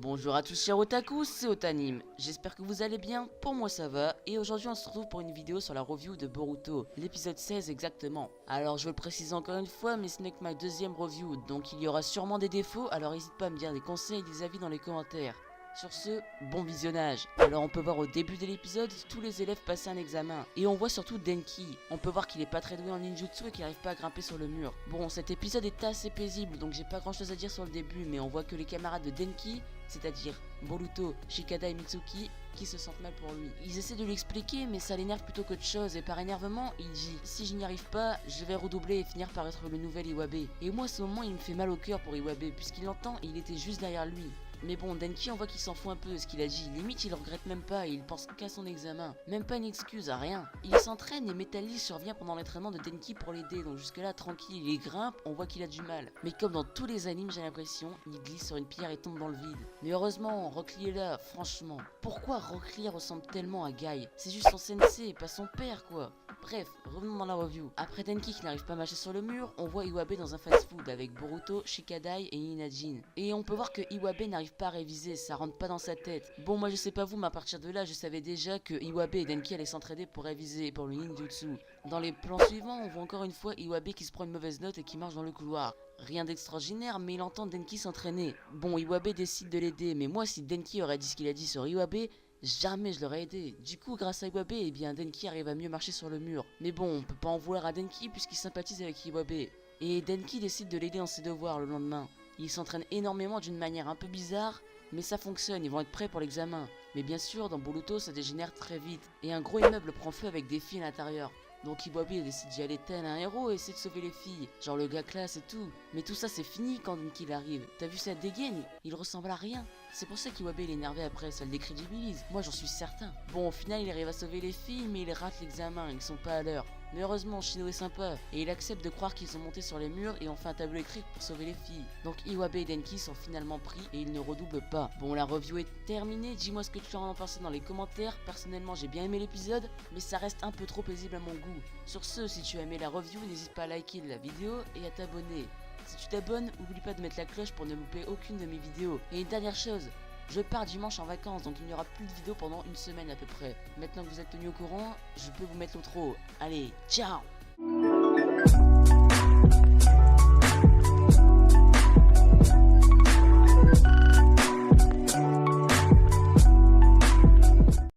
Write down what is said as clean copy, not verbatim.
Bonjour à tous chers otaku, c'est Otanim, j'espère que vous allez bien, pour moi ça va, et aujourd'hui on se retrouve pour une vidéo sur la review de Boruto, l'épisode 16 exactement. Alors je veux le préciser encore une fois, mais ce n'est que ma deuxième review, donc il y aura sûrement des défauts, alors n'hésite pas à me dire des conseils et des avis dans les commentaires. Sur ce, bon visionnage. Alors on peut voir au début de l'épisode tous les élèves passer un examen. Et on voit surtout Denki. On peut voir qu'il est pas très doué en ninjutsu et qu'il n'arrive pas à grimper sur le mur. Bon, cet épisode est assez paisible, donc j'ai pas grand chose à dire sur le début, mais on voit que les camarades de Denki, c'est-à-dire Boruto, Shikada et Mitsuki, qui se sentent mal pour lui. Ils essaient de lui expliquer, mais ça l'énerve plutôt qu'autre chose, et par énervement, il dit « Si je n'y arrive pas, je vais redoubler et finir par être le nouvel Iwabe ». Et moi, à ce moment, il me fait mal au cœur pour Iwabe, puisqu'il l'entend et il était juste derrière lui. Mais bon, Denki, on voit qu'il s'en fout un peu de ce qu'il a dit. Limite, il le regrette même pas et il pense qu'à son examen. Même pas une excuse, à rien. Il s'entraîne et Metalli survient pendant l'entraînement de Denki pour l'aider. Donc jusque-là, tranquille, il grimpe, on voit qu'il a du mal. Mais comme dans tous les animes, j'ai l'impression, il glisse sur une pierre et tombe dans le vide. Mais heureusement, Rock Lee est là, franchement. Pourquoi Rock Lee ressemble tellement à Guy? C'est juste son sensei, pas son père, quoi. Bref, revenons dans la review. Après Denki qui n'arrive pas à marcher sur le mur, on voit Iwabe dans un fast-food avec Boruto, Shikadai et Inajin. Et on peut voir que Iwabe n'arrive pas à réviser, ça rentre pas dans sa tête. Bon, moi je sais pas vous, mais à partir de là, je savais déjà que Iwabe et Denki allaient s'entraider pour réviser pour le ninjutsu. Dans les plans suivants, on voit encore une fois Iwabe qui se prend une mauvaise note et qui marche dans le couloir. Rien d'extraordinaire, mais il entend Denki s'entraîner. Bon, Iwabe décide de l'aider, mais moi si Denki aurait dit ce qu'il a dit sur Iwabe, jamais je l'aurais aidé. Du coup, grâce à Iwabe, eh bien Denki arrive à mieux marcher sur le mur. Mais bon, on peut pas en vouloir à Denki puisqu'il sympathise avec Iwabe. Et Denki décide de l'aider dans ses devoirs le lendemain. Il s'entraîne énormément d'une manière un peu bizarre, mais ça fonctionne, ils vont être prêts pour l'examen. Mais bien sûr, dans Boruto, ça dégénère très vite, et un gros immeuble prend feu avec des filles à l'intérieur. Donc Iwabe décide d'y aller tel un héros et essaie de sauver les filles, genre le gars classe et tout. Mais tout ça c'est fini quand Denki arrive. T'as vu sa dégaine? Il ressemble à rien. C'est pour ça qu'Iwabe est énervé après, ça le décrédibilise. Moi j'en suis certain. Bon, au final il arrive à sauver les filles, mais il rate l'examen, ils sont pas à l'heure. Mais heureusement, Shino est sympa, et il accepte de croire qu'ils sont montés sur les murs et ont fait un tableau écrit pour sauver les filles. Donc Iwabe et Denki sont finalement pris et ils ne redoublent pas. Bon, la review est terminée, dis-moi ce que tu en as pensé dans les commentaires. Personnellement, j'ai bien aimé l'épisode, mais ça reste un peu trop paisible à mon goût. Sur ce, si tu as aimé la review, n'hésite pas à liker la vidéo et à t'abonner. Si tu t'abonnes, n'oublie pas de mettre la cloche pour ne louper aucune de mes vidéos. Et une dernière chose, je pars dimanche en vacances, donc il n'y aura plus de vidéos pendant une semaine à peu près. Maintenant que vous êtes tenus au courant, je peux vous mettre l'outro. Allez, ciao!